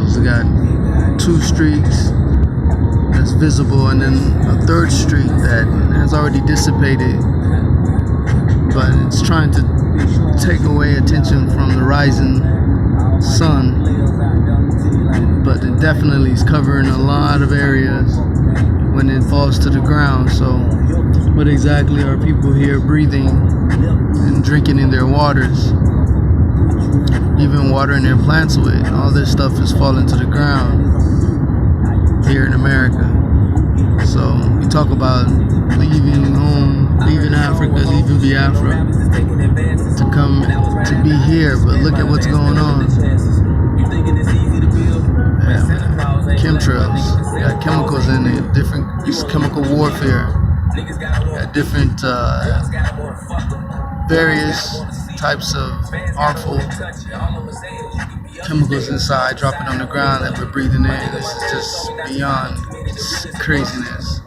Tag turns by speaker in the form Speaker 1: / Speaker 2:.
Speaker 1: chemtrails. We got 2 streaks that's visible, and then a 3rd streak that has already dissipated, but it's trying to take away attention from the rising sun. But it definitely is covering a lot of areas when it falls to the ground. So what exactly are people here breathing and drinking in their waters, even watering their plants with? All this stuff is falling to the ground here in America. So we talk about leaving home, leaving Africa, leaving Biafra to come to be here, but look at what's going on. Chemtrails, got chemicals in it, different chemical warfare, got different various types of harmful chemicals inside dropping on the ground that we're breathing in. This is just beyond craziness.